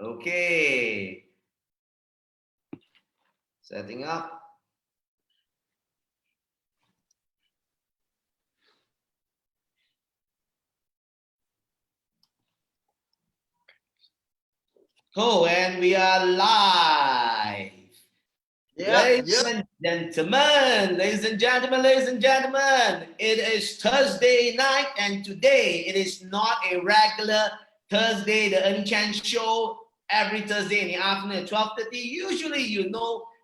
Okay. Setting up. Cool, and we are live. Ladies and gentlemen, it is Thursday night, and today it is not a regular Thursday, the Ernie Chen show, every Thursday in the afternoon at 12:30. Usually,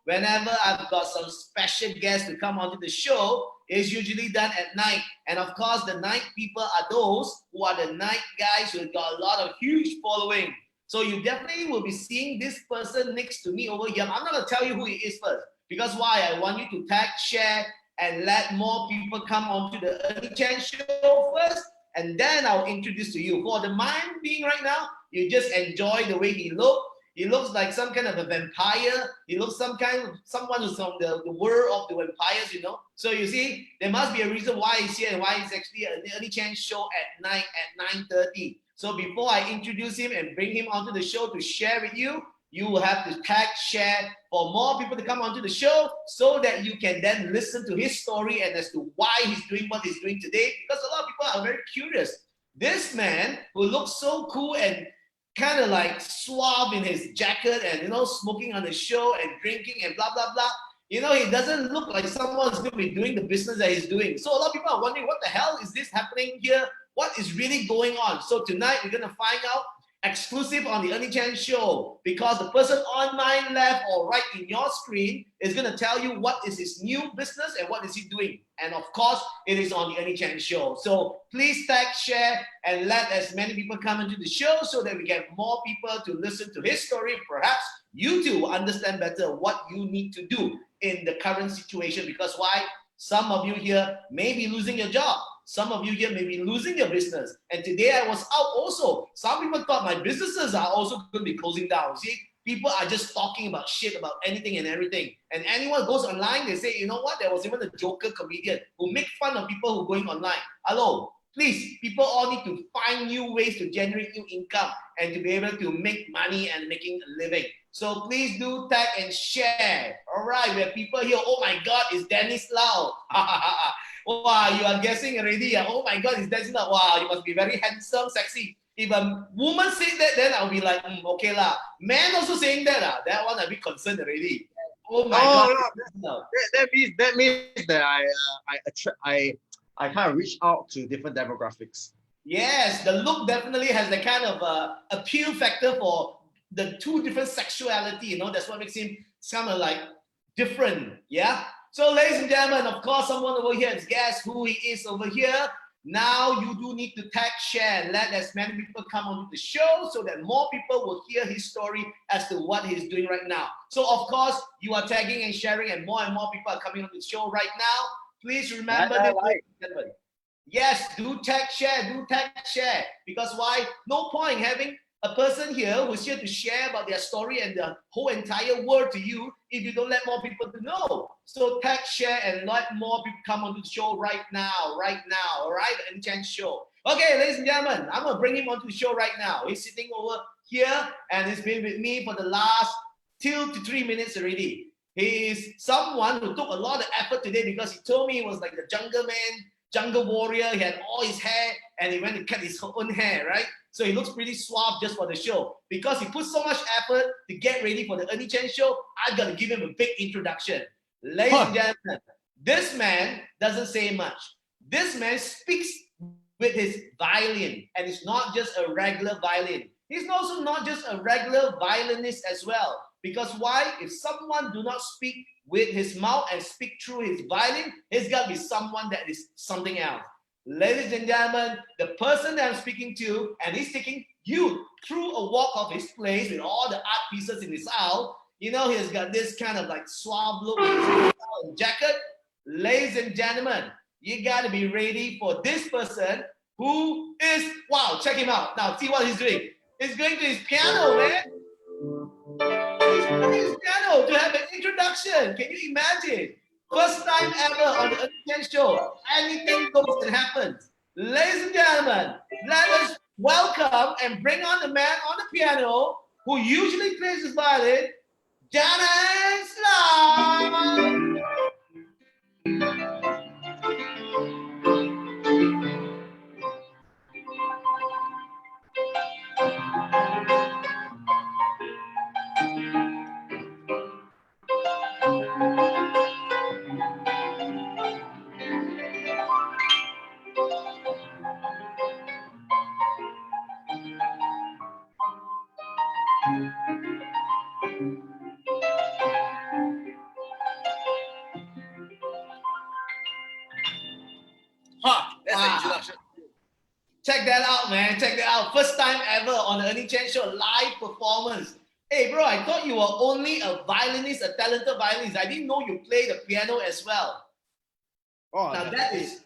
whenever I've got some special guests to come onto the show, it's usually done at night. And of course, the night people are those who are the night guys who got a lot of huge following. So you definitely will be seeing this person next to me over here. I'm not going to tell you who he is first. Because why? I want you to tag, share, and let more people come onto the Ernie Chen show first. And then I'll introduce to you. For the mind being right now, you just enjoy the way he looks. He looks like some kind of a vampire. He looks someone who's from the world of the vampires, So you see, there must be a reason why he's here and why it's actually an Ernie Chen show at night at 9:30. So before I introduce him and bring him onto the show to share with you, you will have to tag, share for more people to come onto the show so that you can then listen to his story and as to why he's doing what he's doing today. Because a lot of people are very curious. This man who looks so cool and kind of like suave in his jacket and, smoking on the show and drinking and blah, blah, blah. He doesn't look like someone's going to be doing the business that he's doing. So a lot of people are wondering, what the hell is this happening here? What is really going on? So tonight we're going to find out exclusive on the Ernie Chen show, because the person on my left or right in your screen is going to tell you what is his new business and what is he doing. And of course, it is on the Ernie Chen show. So please tag, share, and let as many people come into the show so that we get more people to listen to his story. Perhaps you too understand better what you need to do in the current situation. Because why? Some of you here may be losing your job. Some of you here may be losing your business. And today I was out also. Some people thought my businesses are also going to be closing down. See, people are just talking about shit about anything and everything. And anyone goes online, they say, you know what? There was even a joker comedian who make fun of people who are going online. Hello, please, people all need to find new ways to generate new income and to be able to make money and making a living. So please do tag and share. All right, we have people here. Oh my God, it's Dennis Lau. Wow, you are guessing already. Oh my God, it's Dennis Lau. Wow, you must be very handsome, sexy. If a woman say that, then I'll be like, okay lah. Man also saying that lah. That one I'll be concerned already. Oh my God. No. That means that I kind of reach out to different demographics. Yes, the look definitely has the kind of appeal factor for the two different sexuality, that's what makes him kind of like different, yeah? So ladies and gentlemen, of course, someone over here has guessed who he is over here. Now you do need to tag, share, and let as many people come onto the show so that more people will hear his story as to what he's doing right now. So of course, you are tagging and sharing and more people are coming on the show right now. Please remember this, ladies and gentlemen. Yes, do tag, share. Because why? No point having a person here who's here to share about their story and the whole entire world to you if you don't let more people to know. So tag, share, and let more people come onto the show right now, all right? The Ernie Chen show. Okay, ladies and gentlemen, I'm going to bring him onto the show right now. He's sitting over here and he's been with me for the last 2 to 3 minutes already. He is someone who took a lot of effort today because he told me he was like the jungle man, jungle warrior. He had all his hair and he went to cut his own hair, right? So he looks pretty suave just for the show. Because he put so much effort to get ready for the Ernie Chen show, I've got to give him a big introduction. Ladies and gentlemen, this man doesn't say much. This man speaks with his violin, and it's not just a regular violin. He's also not just a regular violinist as well. Because why? If someone do not speak with his mouth and speak through his violin, it's got to be someone that is something else. Ladies and gentlemen, the person that I'm speaking to, and he's taking you through a walk of his place with all the art pieces in his house. He's got this kind of like suave look in his jacket. Ladies and gentlemen, you got to be ready for this person who is, wow, check him out. Now, see what he's doing. He's going to his piano, man. He's going to his piano to have an introduction. Can you imagine? First time ever on the Ernie Chen show. Anything goes and happens. Ladies and gentlemen, let us welcome and bring on the man on the piano who usually plays his violin, Janice Lam. That's the introduction. Check that out, man. Check that out. First time ever on the Ernie Chen Show, live performance. Hey, bro, I thought you were only a violinist, a talented violinist. I didn't know you play the piano as well. Oh, Now that is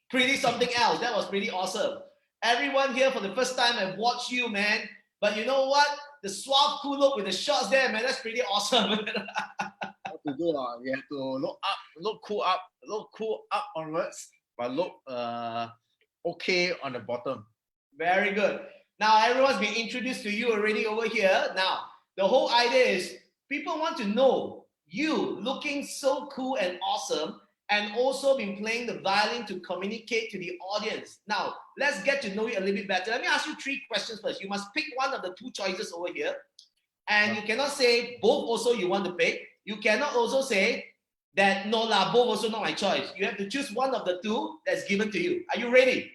pretty something else. That was pretty awesome. Everyone here for the first time have watched you, man. But you know what? The suave, cool look with the shots there, man. That's pretty awesome. What to do? We have to look cool up onwards, but look okay on the bottom. Very good. Now everyone's been introduced to you already over here. Now the whole idea is people want to know you looking so cool and awesome, and also been playing the violin to communicate to the audience. Now let's get to know you a little bit better. Let me ask you 3 questions first. You must pick one of the 2 choices over here, and you cannot say both also you want to pick. You cannot also say that no lah, both also not my choice. You have to choose one of the 2 that's given to you. Are you ready?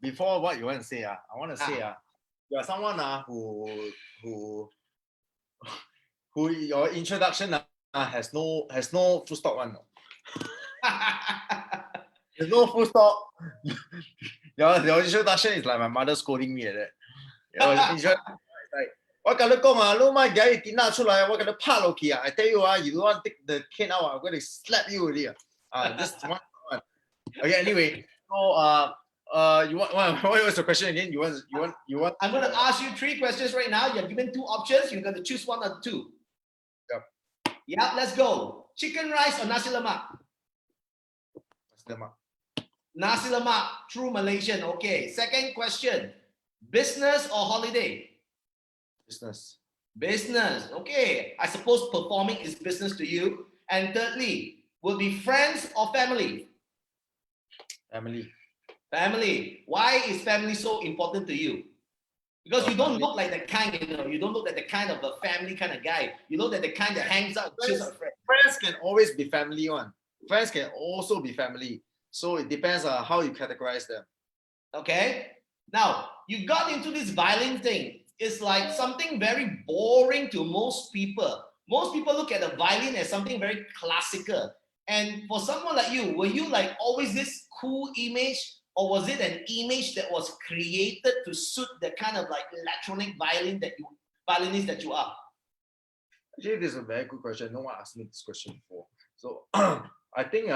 Before what you want to say, I want to say, you are someone who your introduction has no full stop one. There's no full stop. your introduction is like my mother scolding me like that. Your introduction is like, 我跟你講啊，你咪假如電腦出來，我跟你拍落去啊！ I tell you you don't want to take the cane out, I'm going to slap you already. Just one. Okay, anyway, so what was the question again? You want? I'm going to ask you 3 questions right now. You're given 2 options. You're going to choose one of the 2. Yeah, let's go. Chicken rice or nasi lemak? Nasi lemak, true Malaysian. Okay. Second question. Business or holiday? Business. Okay. I suppose performing is business to you. And thirdly, will be friends or family? Family. Why is family so important to you? Because you don't look like the kind, you don't look like the kind of a family kind of guy. You look like the kind that hangs out, chills with friends. Friends can always be family one. Friends can also be family. So it depends on how you categorize them. Okay. Now, you got into this violin thing. It's like something very boring to most people. Most people look at the violin as something very classical. And for someone like you, were you like always this cool image, or was it an image that was created to suit the kind of like electronic violinist that you are? Actually, this is a very good question. No one asked me this question before. So I think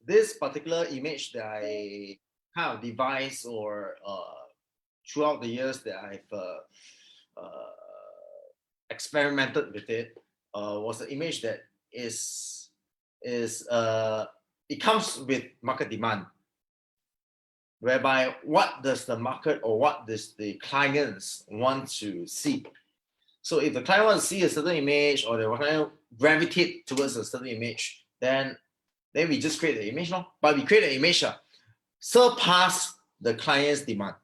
this particular image that I kind of devised or throughout the years that I've experimented with it was an image that is it comes with market demand, whereby what does the market or what does the clients want to see. So if the client wants to see a certain image or they want to gravitate towards a certain image, then we just create the image, no? But we create an image surpass the client's demand.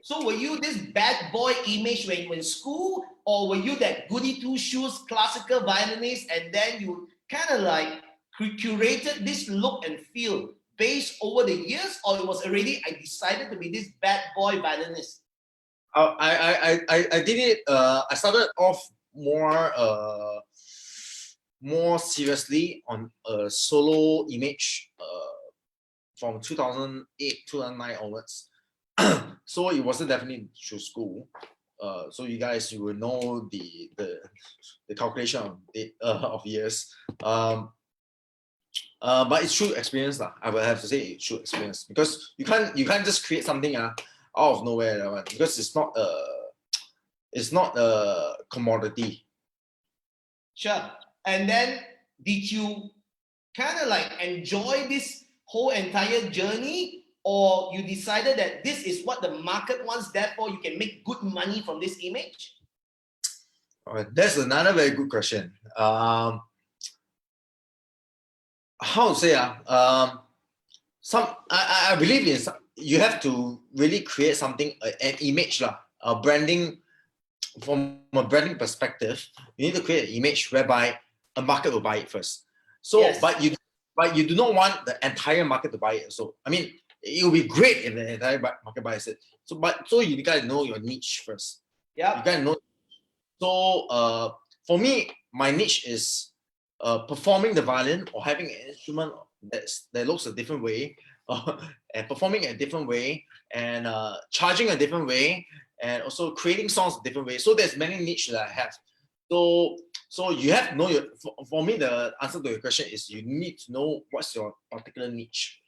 So were you this bad boy image when you were in school, or were you that goody two shoes classical violinist, and then you kind of like curated this look and feel based over the years, or it was already I decided to be this bad boy violinist? I did it. I started off more seriously on a solo image from 2008 2009 onwards. So it wasn't definitely through school. So you will know the calculation of years. But it's true experience lah. I would have to say it's true experience, because you can't just create something out of nowhere, because it's not a commodity. Sure. And then did you kind of like enjoy this whole entire journey, or you decided that this is what the market wants, therefore you can make good money from this image? That's another very good question. How to say I believe in you have to really create something, an image branding. From a branding perspective, you need to create an image whereby a market will buy it first. So, Yes. but you do not want the entire market to buy it. So, I mean, it will be great if the entire market buys it. So you gotta know your niche first. Yeah. You gotta know. So, for me, my niche is performing the violin or having an instrument that looks a different way, and performing a different way, and charging a different way, and also creating songs a different way. So there's many niche that I have. So you have to know for me, the answer to your question is you need to know what's your particular niche.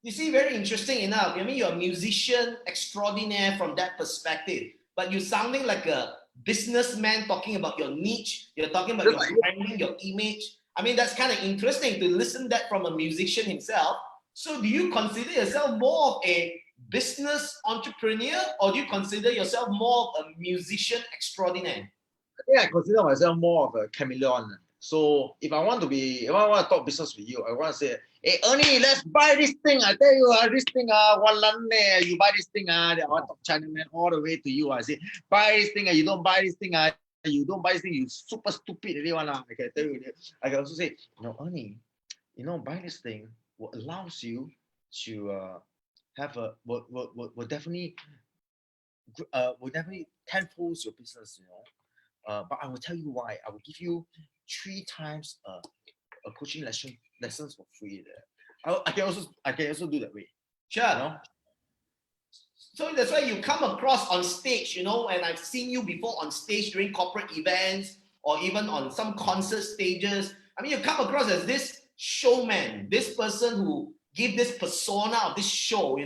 You see, very interesting enough. I mean, you're a musician extraordinaire from that perspective, but you're sounding like a businessman talking about your niche. You're talking about your branding, your image. I mean, that's kind of interesting to listen that from a musician himself. So do you consider yourself more of a business entrepreneur, or do you consider yourself more of a musician extraordinaire? I think I consider myself more of a chameleon. So if I want to talk business with you, I want to say, hey Ernie, let's buy this thing. I tell you, this thing, you buy this thing, I want to talk Chinaman all the way to you. I say, buy this thing, you don't buy this thing, you don't buy this thing, you super stupid. I can tell you. I can also say, Ernie, buying this thing allows you to have will definitely tenfold your business. But I will tell you why. I will give you 3 times a coaching lessons for free. I can also do that way. Sure. So that's why you come across on stage, and I've seen you before on stage during corporate events or even on some concert stages. I mean, you come across as this showman, this person who give this persona of this show,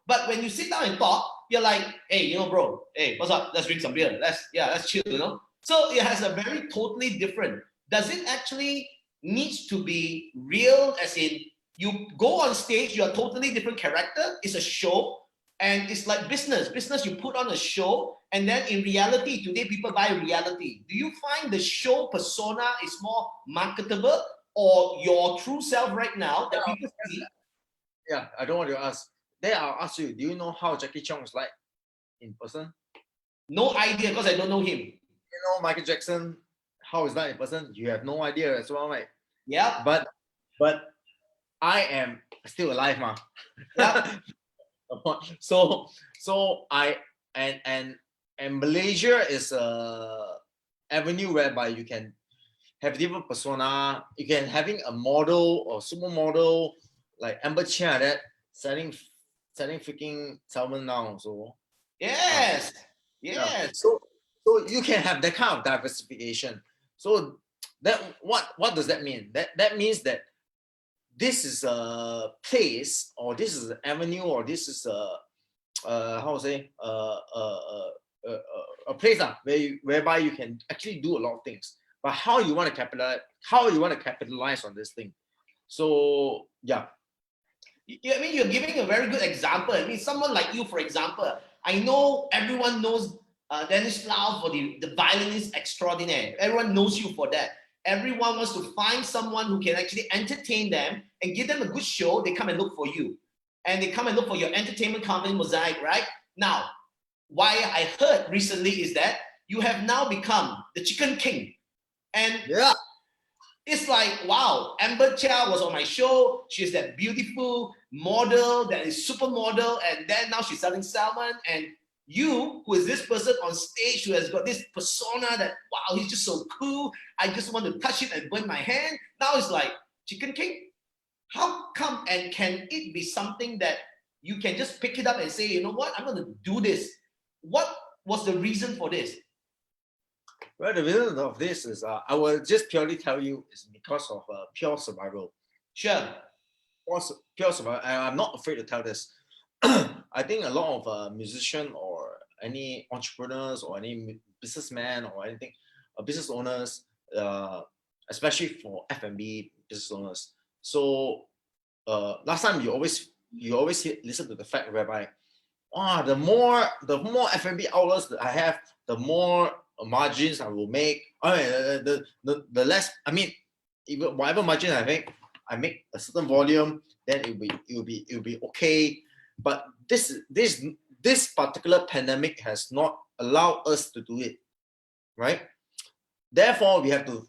But when you sit down and talk, you're like, hey, bro, hey, what's up? Let's drink some beer. Let's chill, So it has a very totally different. Does it actually needs to be real, as in you go on stage, you're a totally different character, it's a show, and it's like business. Business, you put on a show, and then in reality, today people buy reality. Do you find the show persona is more marketable, or your true self right now that people see? Yeah, I don't want to ask. Then I'll ask you, do you know how Jackie Cheung is like in person? No idea, because I don't know him. You know Michael Jackson, how is that in person? You have no idea as well, right? Yeah. But I am still alive, ma. Yeah. So I and Malaysia is a avenue whereby you can have different persona. You can having a model or supermodel like Amber Chen that selling freaking salmon now. So Yes. yeah. Yes. So you can have that kind of diversification. So that what does that mean? That means that this is a place, or this is an avenue, or this is how to say a place whereby you can actually do a lot of things. But how you want to capitalize on this thing. So yeah. I mean, you're giving a very good example. I mean, someone like you, for example, I know everyone knows Dennis Lau for the violinist extraordinaire. Everyone knows you for that. Everyone wants to find someone who can actually entertain them and give them a good show. They come and look for you. And they come and look for your entertainment company, Mosaic, right? Now, why I heard recently is that you have now become the Chicken King. And yeah, it's like, wow, Amber Chia was on my show. She's that beautiful model that is supermodel, and then now she's selling salmon. And you, who is this person on stage who has got this persona that, wow, he's just so cool. I just want to touch it and burn my hand. Now it's like, Chicken King, how come, and can it be something that you can just pick it up and say, you know what, I'm going to do this? What was the reason for this? Well, the reason of this is I will just purely tell you is because of pure survival. Sure. Pure survival. I'm not afraid to tell this. I think a lot of musicians or any entrepreneurs or any businessmen or anything, business owners, especially for F&B business owners. So last time you always you always listen to the fact whereby, the more F&B outlets that I have, the more margins I will make. I mean, the less. I mean, even whatever margin I make a certain volume, then it'll be okay. But this particular pandemic has not allowed us to do it, right? Therefore, we have to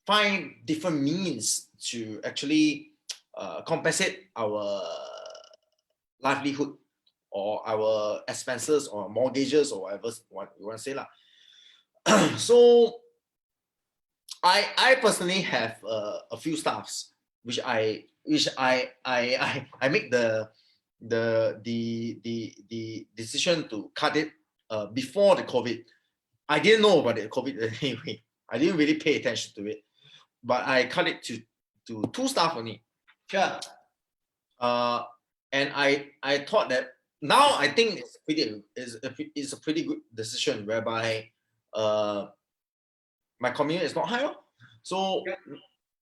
find different means to actually compensate our livelihood or our expenses or mortgages or whatever you want to say lah. So I personally have a few staffs which I make the decision to cut it before the COVID. I didn't know about the COVID anyway. I didn't really pay attention to it, but I cut it to 2 staff only. Sure. And I thought that now I think it's a pretty good decision whereby my commitment is not high. So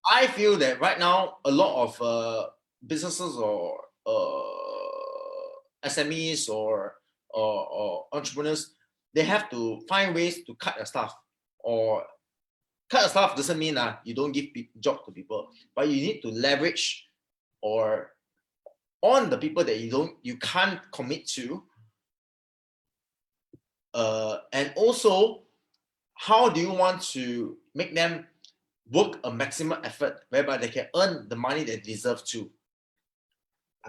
I feel that right now a lot of businesses or SMEs or entrepreneurs, they have to find ways to cut their staff. Or cut your staff doesn't mean you don't give job to people, but you need to leverage or on the people that you can't commit to, and also how do you want to make them work a maximum effort whereby they can earn the money they deserve to.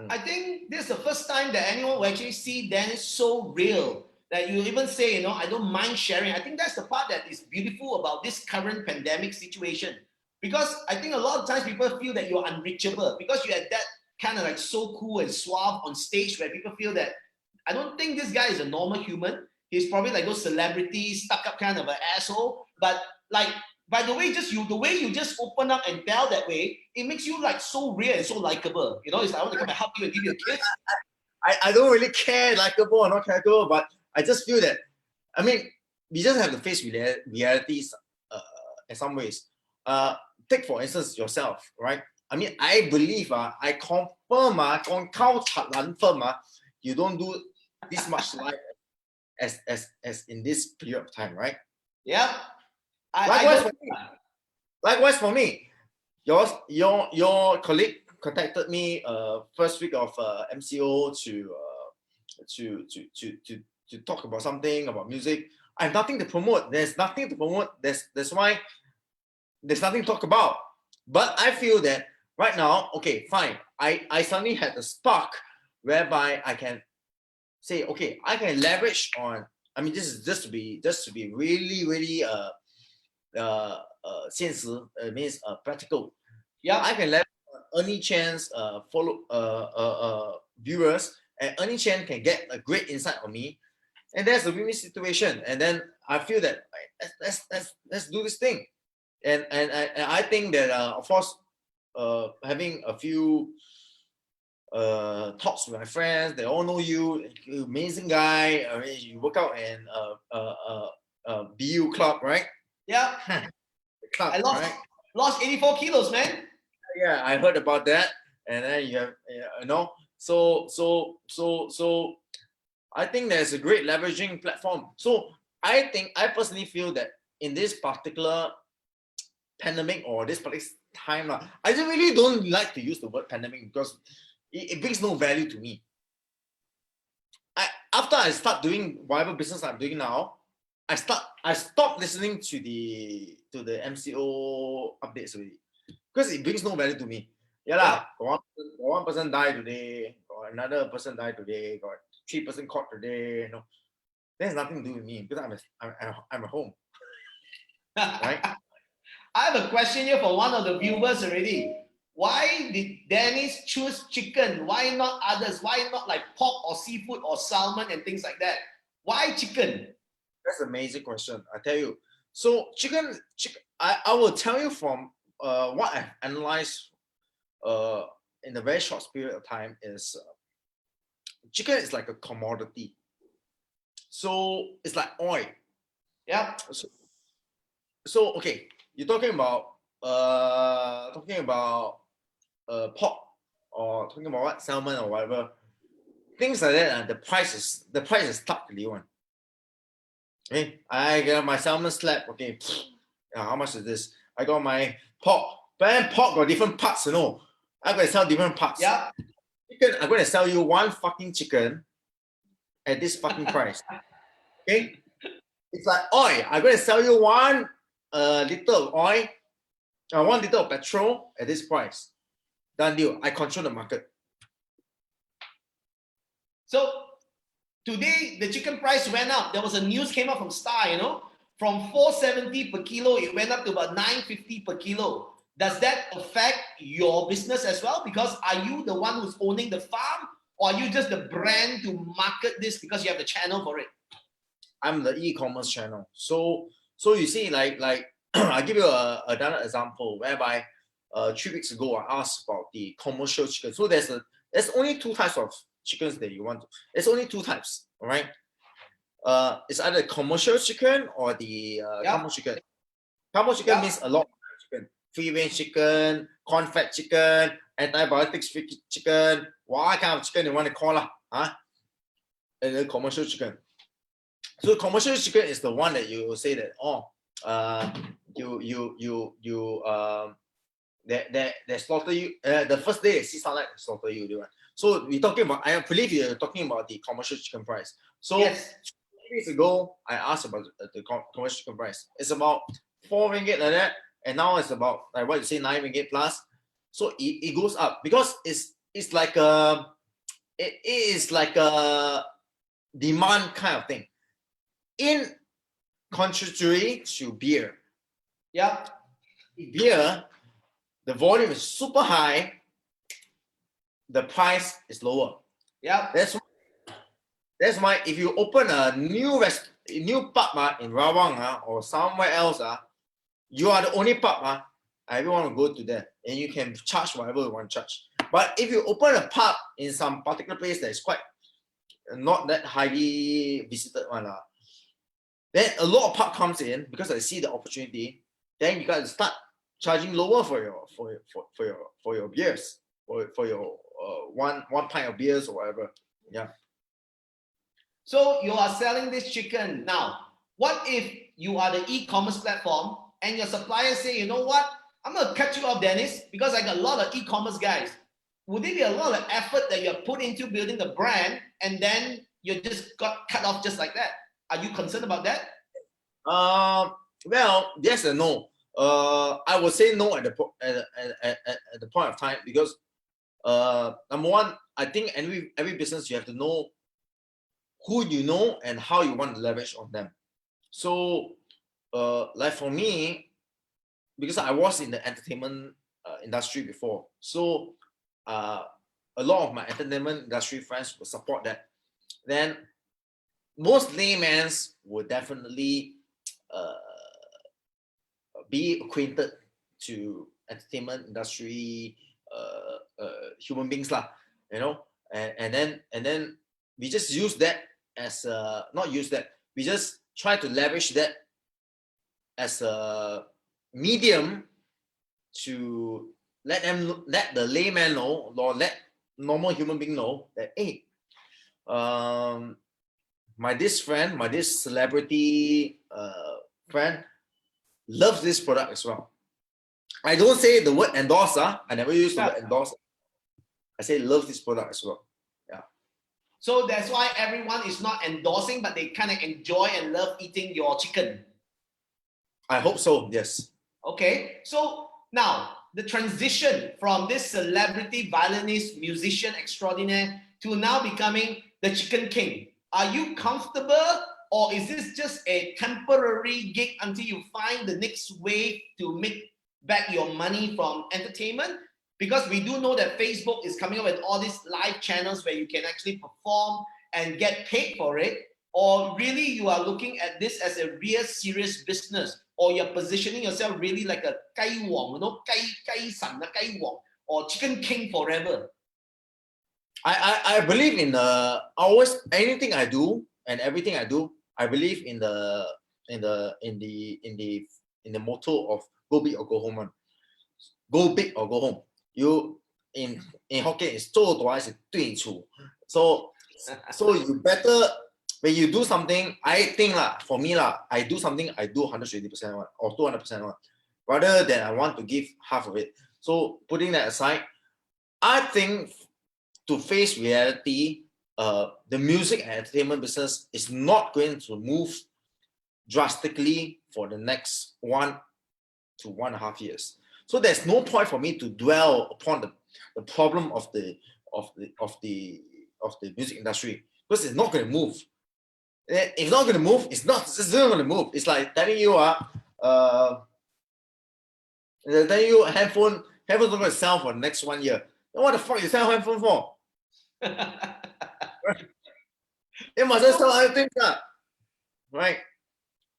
I think this is the first time that anyone will actually see Dennis so real that you even say, I don't mind sharing. I think that's the part that is beautiful about this current pandemic situation. Because I think a lot of times people feel that you're unreachable because you had that kind of like so cool and suave on stage where people feel that I don't think this guy is a normal human. He's probably like those celebrities, stuck up kind of an asshole. But like, by the way, the way you just open up and tell that way, it makes you like so real and so likable. It's like I want to come and help you and give you a kiss. I don't really care likable or not likable, but I just feel that, I mean, we just have to face realities in some ways. Take for instance yourself, right? I mean, I believe, I confirm, you don't do this much life as in this period of time, right? Yeah. Likewise for me, your colleague contacted me first week of MCO to talk about something about music. I have nothing to promote. There's nothing to promote. That's why there's nothing to talk about. But I feel that right now, okay, fine. I suddenly had a spark whereby I can say, okay, I can leverage on. I mean, this is just to be really, really means practical. Yeah, I can leverage on Ernie Chen's viewers, and Ernie Chen can get a great insight on me, and that's a win-win situation. And then I feel that let's do this thing, and I think that of course having a few talks with my friends, they all know you, amazing guy. I mean, you work out in BU club, right? Yeah. Club, I lost 84 kilos, man. Yeah, I heard about that, and then you have, so I think there's a great leveraging platform. So I personally feel that in this particular pandemic or this particular time, I really don't like to use the word pandemic because it brings no value to me. After I start doing whatever business I'm doing now, I stopped listening to the MCO updates already because it brings no value to me. Got one person died today, got another person died today, got 3 person caught today. There's nothing to do with me because I'm at home. Right? I have a question here for one of the viewers already. Why did Dennis choose chicken? Why not others? Why not like pork or seafood or salmon and things like that? Why chicken? That's an amazing question. I tell you. So chicken. I will tell you from what I've analyzed in a very short period of time is chicken is like a commodity. So it's like oil. Yeah. So okay, you're talking about pork. or talking about what salmon or whatever, things like that. The price is stuck to one. Okay, I got my salmon slab. Okay, how much is this? I got my pork, but then pork got different parts. You know, I'm gonna sell different parts. Yeah. Chicken, I'm gonna sell you one fucking chicken at this fucking price. Okay, it's like oil. I'm gonna sell you 1 liter of oil, 1 liter of petrol at this price. Done deal. I control the market. So today the chicken price went up. There was a news came out from Star, you know, from 470 per kilo, it went up to about 950 per kilo. Does that affect your business as well? Because are you the one who's owning the farm, or are you just the brand to market this because you have the channel for it? I'm the e-commerce channel. So you see, like I give you another example whereby 3 weeks ago I asked about the commercial chicken. So there's only 2 types of chickens that you want to. There's only 2 types, all right? It's either commercial chicken or the commercial chicken. Commercial chicken means a lot of chicken. Free range chicken, corn-fed chicken, antibiotics-free chicken, what kind of chicken you want to call it, huh? And then commercial chicken. So commercial chicken is the one that you say that they slaughter you the first day they see sunlight, they slaughter you. So we're talking about, I believe you're talking about the commercial chicken price. So yes. 2 days ago I asked about the commercial chicken price. It's about 4 ringgit like that, and now it's about like what you say 9 ringgit plus. So it goes up because it's like it is like a demand kind of thing. In contrary to beer, beer, the volume is super high, the price is lower. That's why if you open a new pub in Rawang or somewhere else, you are the only pub. Everyone will go to there, and you can charge whatever you want to charge. But if you open a pub in some particular place that is quite not that highly visited one, then a lot of pub comes in because they see the opportunity. Then you got to start charging lower for your beers, for your one pint of beers or whatever. Yeah. So you are selling this chicken now. What if you are the e-commerce platform and your suppliers say, you know what, I'm going to cut you off, Dennis, because I got a lot of e-commerce guys. Would there be a lot of effort that you have put into building the brand, and then you just got cut off just like that? Are you concerned about that? Well, yes and no. I would say no at the point of time, because number one, I think every business you have to know who you know and how you want to leverage on them. So like for me, because I was in the entertainment industry before, so a lot of my entertainment industry friends would support that. Then most laymen would definitely be acquainted to entertainment industry human beings lah, you know, and then we just use that as not use that, we just try to leverage that as a medium to let the layman know, or let normal human being know that, hey, my this celebrity friend loves this product as well. I don't say the word endorse. I never use the word endorse. I say love this product as well. Yeah. So that's why everyone is not endorsing, but they kind of enjoy and love eating your chicken. I hope so. Yes. Okay. So now the transition from this celebrity violinist, musician extraordinaire to now becoming the Chicken King. Are you comfortable, or is this just a temporary gig until you find the next way to make back your money from entertainment? Because we do know that Facebook is coming up with all these live channels where you can actually perform and get paid for it. Or really you are looking at this as a real serious business, or you're positioning yourself really like a Kai Wong, you know, Kai San, Kai Wong, or Chicken King forever. I believe in always anything I do and everything I do, I believe in the motto of go big or go home. Go big or go home. in Hokkien is 做大是对处. So you better when you do something, I think for me I do something, I do 120% or 200% rather than I want to give half of it. So putting that aside, I think to face reality, the music and entertainment business is not going to move drastically for the next 1 to 1.5 years. So there's no point for me to dwell upon the problem of the music industry, because it's not going to move. If it's not going to move, it's not going to move. It's like telling you headphones not going to sell for the next 1 year. Then what the fuck you sell headphone for? You must sell other things, right?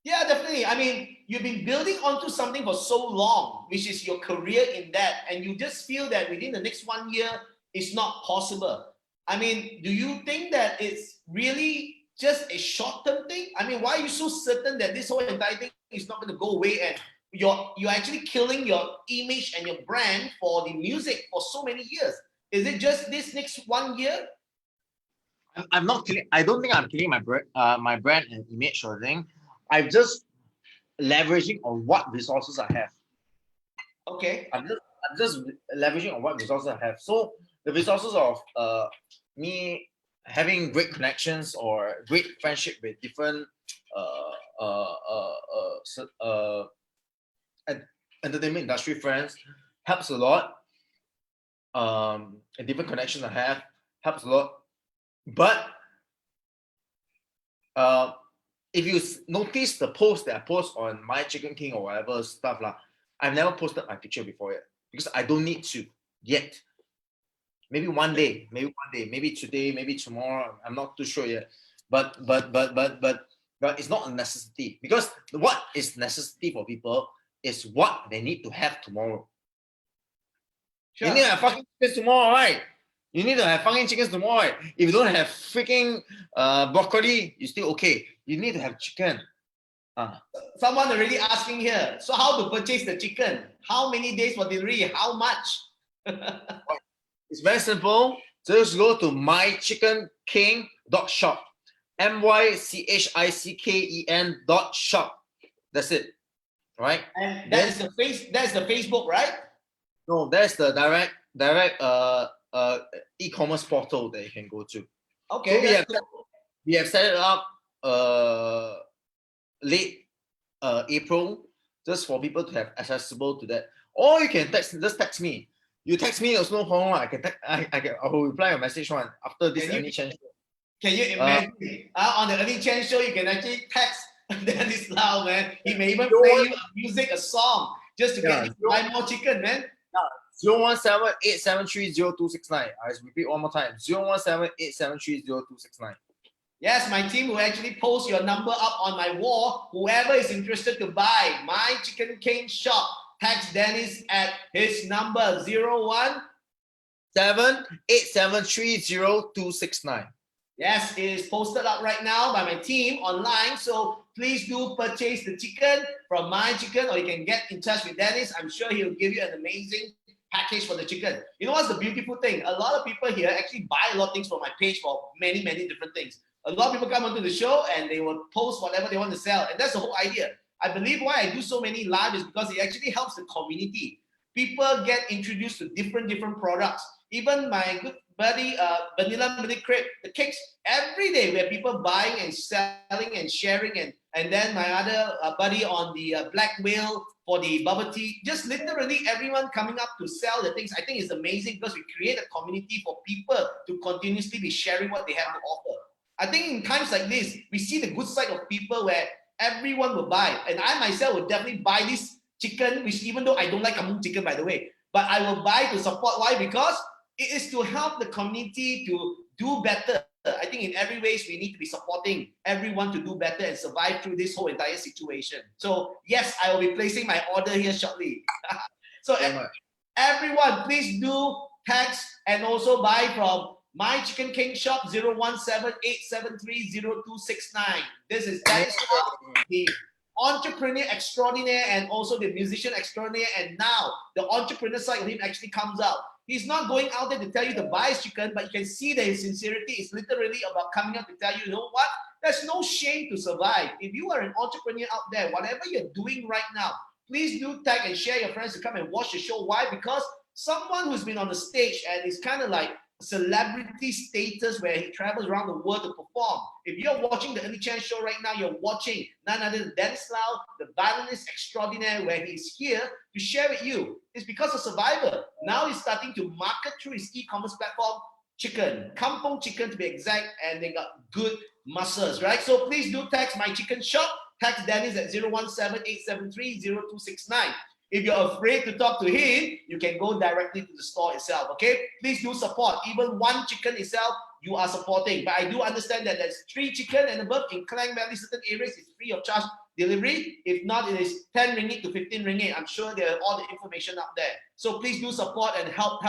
Yeah, definitely. I mean, you've been building onto something for so long, which is your career in that, and you just feel that within the next 1 year, it's not possible. I mean, do you think that it's really just a short-term thing? I mean, why are you so certain that this whole entire thing is not going to go away, and you're actually killing your image and your brand for the music for so many years? Is it just this next 1 year? I'm not killing. I don't think I'm killing my brand and image or thing. I'm just leveraging on what resources I have. Okay. I'm just leveraging on what resources I have. So the resources of me having great connections or great friendship with different entertainment industry friends helps a lot. And different connections I have helps a lot. But if you notice the post that I post on My Chicken King or whatever stuff, I've never posted my picture before yet because I don't need to yet. Maybe one day, maybe today, maybe tomorrow. I'm not too sure yet. But it's not a necessity, because what is necessity for people is what they need to have tomorrow. Sure. You need to have fucking chickens tomorrow, right? You need to have fucking chickens tomorrow, right? If you don't have freaking broccoli, you're still okay. You need to have chicken. Someone already asking here. So how to purchase the chicken? How many days for delivery? How much? It's very simple. Just go to mychickenking.shop. mychicken.shop. That's it. Right? And that's the Facebook, right? No, that's the direct e-commerce portal that you can go to. Okay. So we have set it up late April, just for people to have accessible to that. Or you can just text me. You text me, there's no problem. I will reply your message one after this Ernie Chen show. Can you imagine on the Ernie Chen show, you can actually text Dennis Lau, man. He may even play you music, a song, just to get you to buy more chicken, man. 017-873-0269. I repeat one more time. 017-873-0269. Yes, my team will actually post your number up on my wall. Whoever is interested to buy My Chicken King shop, text Dennis at his number 017-873-0269. Yes, it is posted up right now by my team online. So please do purchase the chicken from My Chicken, or you can get in touch with Dennis. I'm sure he'll give you an amazing package for the chicken. You know what's the beautiful thing? A lot of people here actually buy a lot of things from my page for many, many different things. A lot of people come onto the show and they will post whatever they want to sell. And that's the whole idea. I believe why I do so many live is because it actually helps the community. People get introduced to different products. Even my good buddy, Vanilla Mini Crepe, the cakes, every day we have people buying and selling and sharing. And then my other buddy on the Black Whale for the bubble tea. Just literally everyone coming up to sell the things. I think it's amazing because we create a community for people to continuously be sharing what they have to offer. I think in times like this, we see the good side of people where everyone will buy. And I myself will definitely buy this chicken, which even though I don't like kampung chicken, by the way, but I will buy to support. Why? Because it is to help the community to do better. I think in every ways we need to be supporting everyone to do better and survive through this whole entire situation. So yes, I will be placing my order here shortly. So everyone, please do text and also buy from My Chicken King shop 017-873-0269. This is Dennis, the entrepreneur extraordinaire and also the musician extraordinaire, and now the entrepreneur side of him actually comes out. He's not going out there to tell you to buy his chicken, but you can see that his sincerity is literally about coming out to tell you, you know what? There's no shame to survive. If you are an entrepreneur out there, whatever you're doing right now, please do tag and share your friends to come and watch the show. Why? Because someone who's been on the stage and is kind of like celebrity status where he travels around the world to perform. If you're watching the Ernie Chen show right now, you're watching none other than Dennis Lau, the violinist extraordinaire, where he's here to share with you. It's because of Survivor. Now he's starting to market through his e-commerce platform, chicken, Kampong Chicken to be exact, and they got good muscles, right? So please do text my chicken shop. Text Dennis at 017-873-0269. If you're afraid to talk to him, you can go directly to the store itself, okay? Please do support. Even one chicken itself, you are supporting. But I do understand that there's 3 chicken and above in Klang Valley, certain areas, it's free of charge delivery. If not, it is 10 ringgit to 15 ringgit. I'm sure there are all the information up there. So please do support and help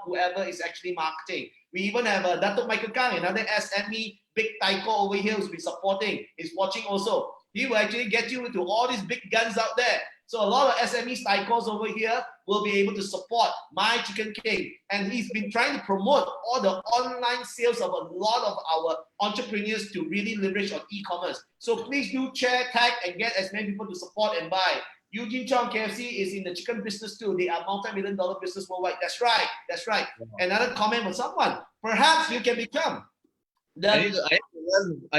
whoever is actually marketing. We even have Dato' Michael Kang, another SME, big taiko over here who's been supporting, is watching also. He will actually get you into all these big guns out there. So a lot of SME taikos over here will be able to support My Chicken King. And he's been trying to promote all the online sales of a lot of our entrepreneurs to really leverage on e-commerce. So please do share, tag, and get as many people to support and buy. Eugene Chong KFC is in the chicken business too. They are multi-million-dollar business worldwide. That's right. That's right. Another comment from someone. Perhaps you can become I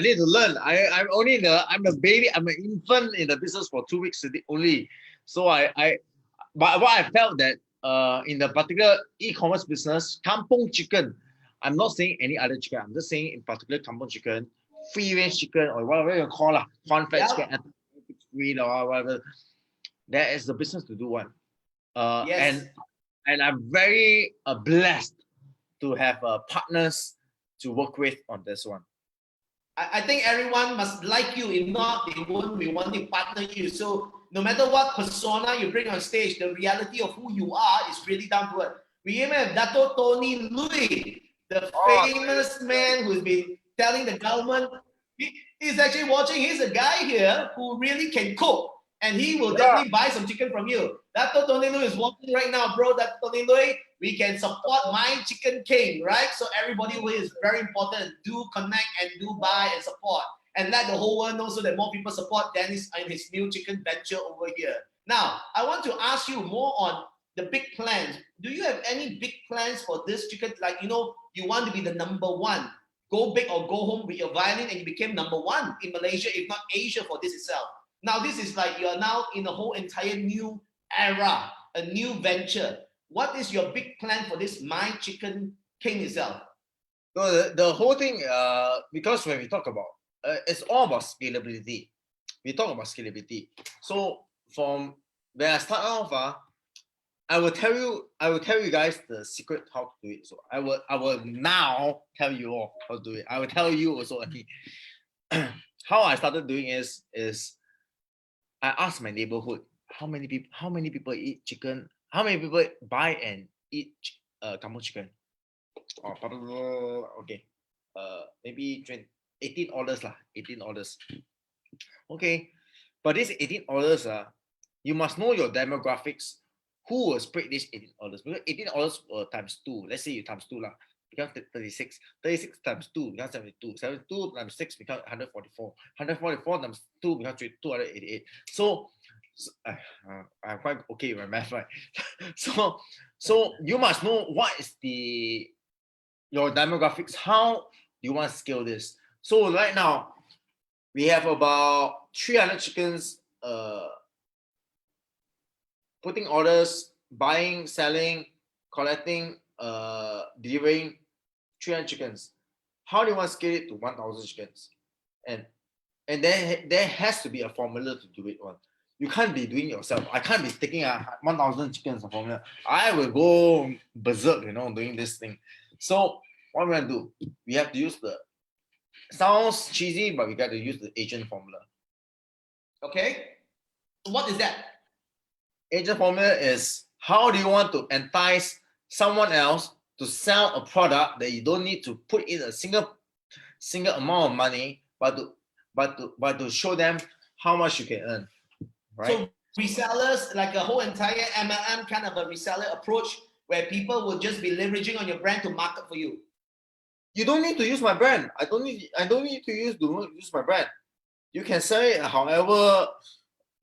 need to learn. I'm a baby. I'm an infant in the business for 2 weeks only. So but what I felt that in the particular e-commerce business, Kampong Chicken, I'm not saying any other chicken. I'm just saying in particular Kampong Chicken, free range chicken, or whatever you call it, corn-fed chicken, free or whatever. That is the business to do one. yes. And I'm very blessed to have partners to work with on this one. I think everyone must like you. If not, they won't be wanting to partner you. So no matter what persona you bring on stage, the reality of who you are is really down to earth. We even have Dato' Tony Lui, the famous man who's been telling the government. He's actually watching. He's a guy here who really can cook. And he will definitely buy some chicken from you. Dato' Tony Lui is watching right now, bro. Dato' Tony Lui, we can support My Chicken King, right? So everybody who is very important, do connect and do buy and support. And let the whole world know so that more people support Dennis and his new chicken venture over here. Now, I want to ask you more on the big plans. Do you have any big plans for this chicken? Like, you know, you want to be the number one. Go big or go home with your violin and you became number one in Malaysia, if not Asia, for this itself. Now, this is like you're now in a whole entire new era, a new venture. What is your big plan for this My Chicken King itself? So the whole thing, because when we talk about, it's all about scalability. We talk about scalability. So from when I start off, I will tell you guys the secret how to do it. So I will now tell you all how to do it. I will tell you also how I started doing is I asked my neighborhood how many people eat chicken, how many people buy and eat kampung chicken. Okay, maybe 18 orders lah, 18 orders. Okay, but these 18 orders you must know your demographics. Who will spread these 18 orders? Because 18 orders times 2. Let's say you times 2 lah, becomes 36. 36 times 2 becomes 72. 72 times 6 becomes 144. 144 times 2 becomes 288. So I'm quite okay with my math, right? so you must know what is your demographics. How do you want to scale this? So right now we have about 300 chickens putting orders, buying, selling, collecting, delivering 300 chickens. How do you want to scale it to 1,000 chickens? And then there has to be a formula to do it on. You can't be doing it yourself. I can't be taking 1,000 chickens a formula. I will go berserk, doing this thing. So what we're gonna do, we have to use sounds cheesy, but we got to use the agent formula. Okay. What is that? Agent formula is how do you want to entice someone else to sell a product that you don't need to put in a single amount of money, but to show them how much you can earn, right? So resellers, like a whole entire MLM kind of a reseller approach, where people will just be leveraging on your brand to market for you. You don't need to use my brand. I don't need to use my brand. You can sell it however,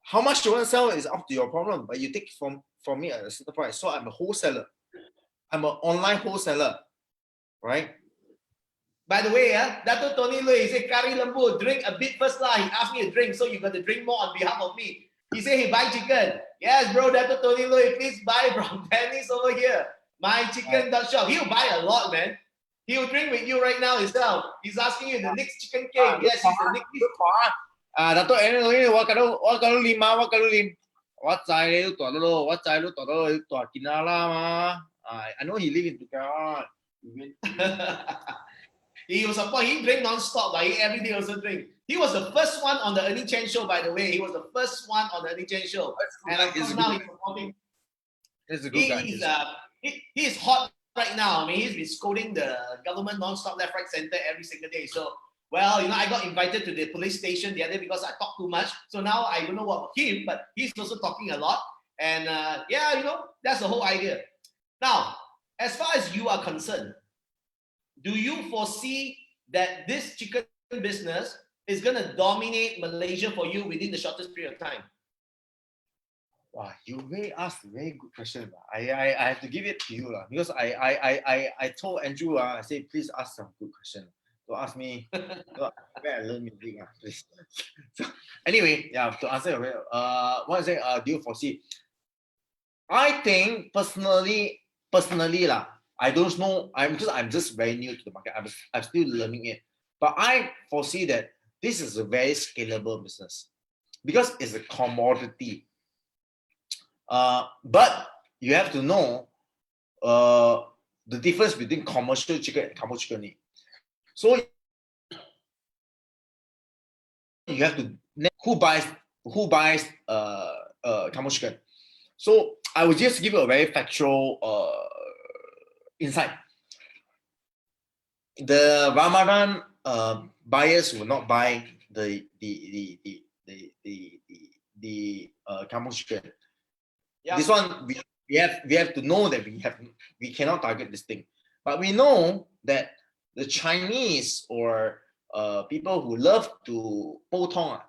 how much you want to sell is up to your problem, but you take it from me at a certain price. So I'm a wholesaler. I'm an online wholesaler, right? By the way, Dato Tony Lui, he said, Kari Lembu, drink a bit first lah. He asked me to drink, so you got to drink more on behalf of me. He said he buy chicken. Yes, bro, Dato Tony Lui, please buy from Dennis over here. My chicken dot shop. He'll buy a lot, man. He'll drink with you right now himself. He's asking you the next chicken king. Yes, he's the next. Dato Ernie Chen, 我練嘛，我練，我仔你都大咯，我仔都大咯，大見下啦嘛。I know he live in Japan. He was support. He drink non-stop, like he every day also drink. He was the first one on the Ernie Chen show, by the way. He was the first one on the Ernie Chen show. And of course now he's supporting. He's a good guy. He is hot right now. I mean, he's been scolding the government non-stop, left, right, center every single day. So, well, I got invited to the police station the other day because I talk too much. So now I don't know what him, but he's also talking a lot. And yeah, that's the whole idea. Now, as far as you are concerned, do you foresee that this chicken business is going to dominate Malaysia for you within the shortest period of time? Wow, you may ask a very good question. I have to give it to you because I told Andrew, I said, please ask some good question. So ask me where I learn music, please. So, anyway, yeah, to answer your what I say, do you foresee? I think personally, I don't know. I'm just very new to the market. I'm still learning it. But I foresee that this is a very scalable business because it's a commodity. But you have to know the difference between commercial chicken and kampung chicken. So you have to who buys kampung chicken. So I will just give you a very factual insight. The Ramadan buyers will not buy the kampung chicken. Yeah. This one we have to know that we cannot target this thing, but we know that the Chinese or people who love to potong,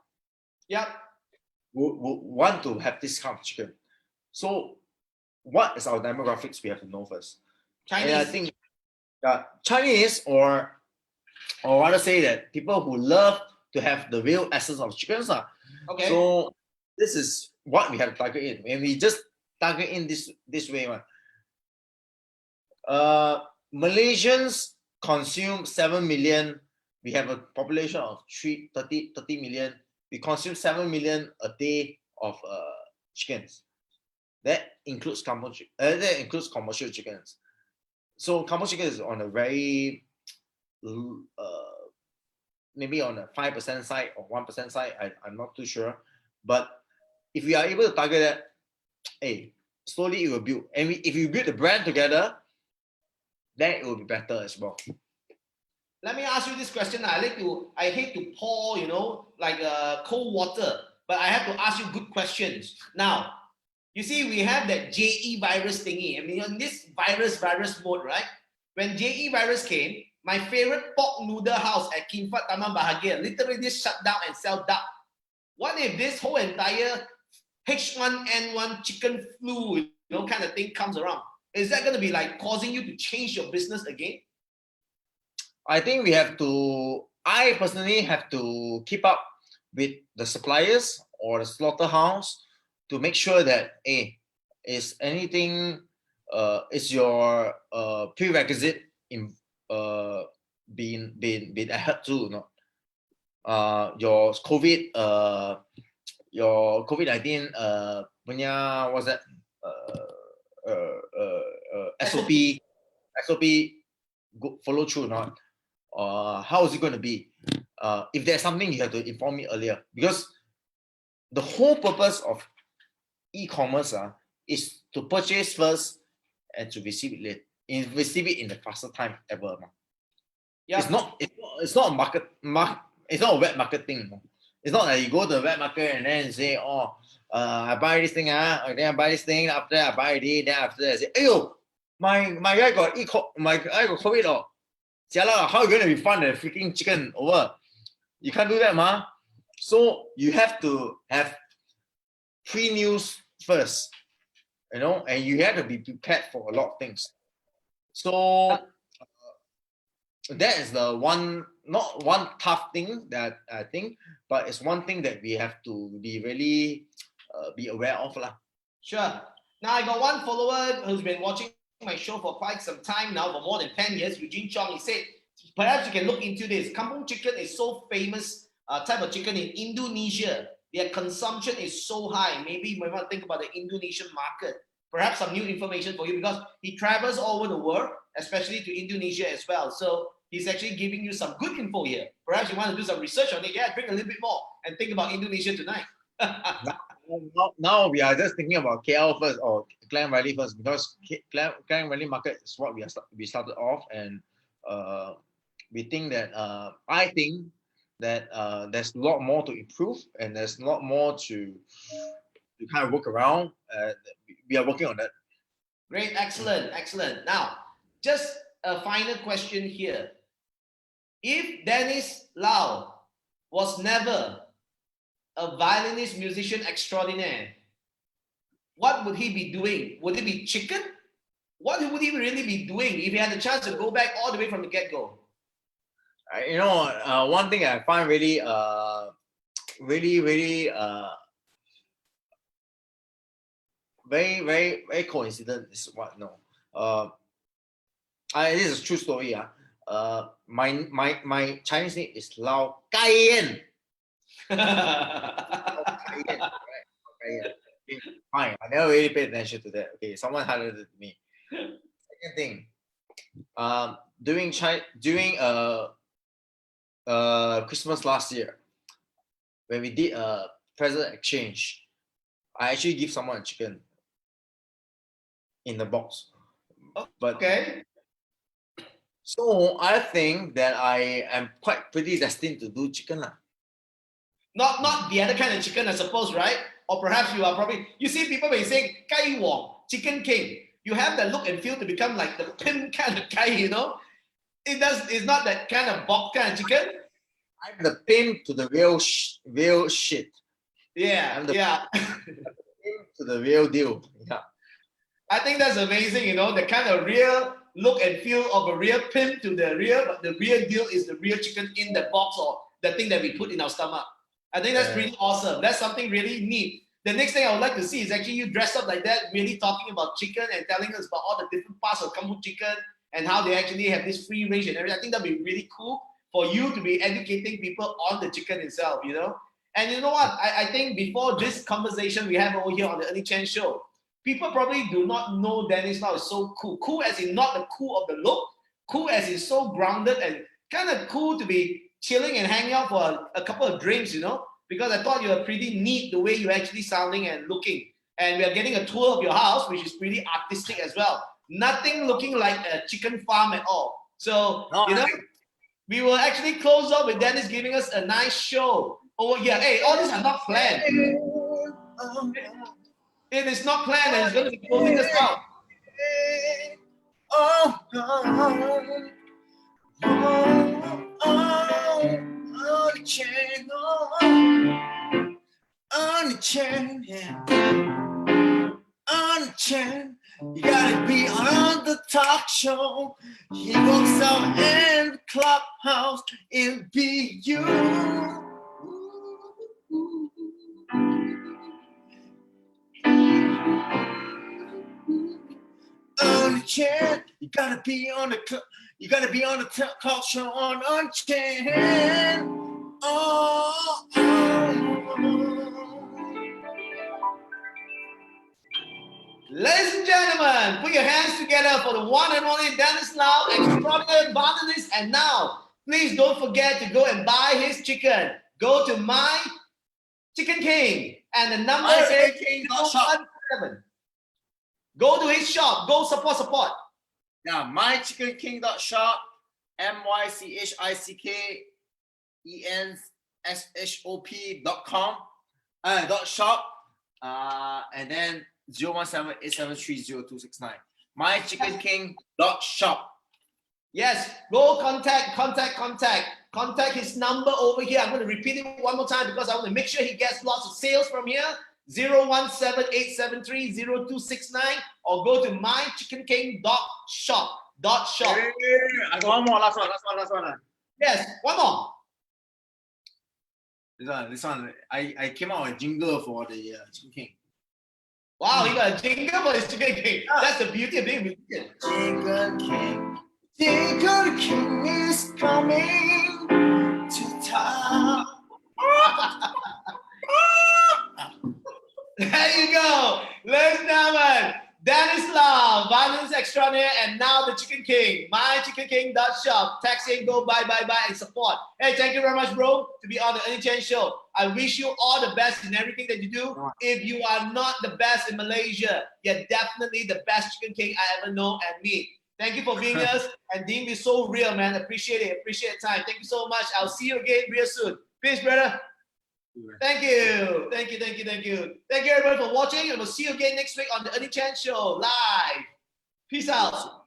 would want to have this kind of chicken. So, what is our demographics? We have to know first. Chinese. And I think Chinese, or rather say that people who love to have the real essence of chickens. Okay. So this is what we have to target in. When we just target in this way, Malaysians consume 7 million. We have a population of 30 million. We consume 7 million a day of chickens. That includes commercial chickens. So kampung chicken is on a very maybe on a 5% side or 1% side. I'm not too sure. But if we are able to target that, hey, slowly it will build. And if you build the brand together, then it will be better as well. Let me ask you this question. I hate to pour, like cold water, but I have to ask you good questions. Now, you see, we have that JE virus thingy. I mean, on this virus mode, right? When JE virus came, my favorite pork noodle house at King Fahd Taman Bahagia literally just shut down and sell duck. What if this whole entire H1N1 chicken flu, kind of thing comes around? Is that going to be like causing you to change your business again? I think I personally have to keep up with the suppliers or the slaughterhouse to make sure that, is anything, is your prerequisite in being adhered to, your COVID-19 punya, what's that, SOP follow through or not? How is it going to be? If there's something, you have to inform me earlier, because the whole purpose of e-commerce is to purchase first and to receive it late. Receive it in the fastest time ever. Yeah. It's not a web marketing. It's not like you go to the web market and then say, I buy this thing, then I buy this thing, after that I buy it, then after that I say, my guy got COVID. Oh, jialat, how are you going to refund the freaking chicken over? You can't do that, ma. So you have to have pre-news first, and you have to be prepared for a lot of things. So that is the not one tough thing that I think, but it's one thing that we have to be really be aware of. Sure. Now I got one follower who's been watching my show for quite some time now, for more than 10 years, Eugene Chong. He said, perhaps you can look into this. Kampung chicken is so famous type of chicken in Indonesia. Their consumption is so high. Maybe you might want to think about the Indonesian market. Perhaps some new information for you, because he travels all over the world, especially to Indonesia as well. So he's actually giving you some good info here. Perhaps you want to do some research on it. Yeah, drink a little bit more and think about Indonesia tonight. Now we are just thinking about KL first, or Klang Valley first, because Klang Valley market is what we started off, and we think that I think that there's a lot more to improve, and there's a lot more to kind of work around. We are working on that. Great, excellent. Now, just a final question here. If Dennis Lau was never a violinist, musician extraordinaire, what would he be doing? Would it be chicken? What would he really be doing if he had the chance to go back all the way from the get-go? One thing I find really very coincident is what this is a true story. My Chinese name is Lao Gaiyan. Right? Okay, fine. I never really paid attention to that. Okay, someone highlighted it to me. Second thing, during Christmas last year, when we did a present exchange, I actually give someone a chicken in the box. But okay. So I think that I am pretty destined to do chicken. Not the other kind of chicken, I suppose, right? Or perhaps you are probably, you see people may say Gai Wong, Chicken King. You have that look and feel to become like the pimp kind of guy, It's not that kind of box kind of chicken. I'm the pimp to the real shit. Yeah, I'm the pimp to the real deal. Yeah. I think that's amazing, the kind of real look and feel of a real pimp to the real, but the real deal is the real chicken in the box, or the thing that we put in our stomach. I think that's pretty awesome. That's something really neat. The next thing I would like to see is actually you dressed up like that, really talking about chicken and telling us about all the different parts of kampung chicken and how they actually have this free range and everything. I think that'd be really cool for you to be educating people on the chicken itself, And you know what? I think before this conversation we have over here on the Ernie Chen show, people probably do not know Dennis Lau is so cool. Cool as in not the cool of the look, cool as in so grounded and kind of cool to be chilling and hanging out for a couple of drinks, because I thought you were pretty neat the way you're actually sounding and looking. And we are getting a tour of your house, which is pretty artistic as well. Nothing looking like a chicken farm at all. So, we will actually close up with Dennis giving us a nice show over here. Hey, all these are not planned. It is not planned, and it's going to be closing us out. Ernie Chen, yeah. Ernie Chen, you gotta be on the talk show. He walks out in the clubhouse, it'll be you. Ernie Chen, you gotta be on the talk show on Ernie Chen. Ladies and gentlemen, put your hands together for the one and only Dennis Lau, extraordinary violinist. And now, please don't forget to go and buy his chicken. Go to My Chicken King, and the number is 017. Go to his shop. Go support. Yeah, mychickenking.shop, mychickenshop.com, .shop, and then 017-873-0269. mychickenking.shop. Yes, go contact his number over here. I'm going to repeat it one more time because I want to make sure he gets lots of sales from here. 017-873-0269 or go to mychickenking.shop. I got one more, last one. Yes, one more. This one. I came out with a jingle for the Chicken King. Wow, he got a jingle for his Chicken King. That's the beauty of being musician. Chicken King is coming to town. There you go. Ladies and gentlemen, Dennis Lau, violence extraordinaire, and now the Chicken King. mychickenking.shop. Text in, go buy, and support. Hey, thank you very much, bro, to be on the Ernie Chen show. I wish you all the best in everything that you do. If you are not the best in Malaysia, you're definitely the best Chicken King I ever know and meet. Thank you for being here and being so real, man. Appreciate it. Appreciate the time. Thank you so much. I'll see you again real soon. Peace, brother. Thank you. Thank you, everybody, for watching. And we'll see you again next week on the Ernie Chen Show live. Peace out.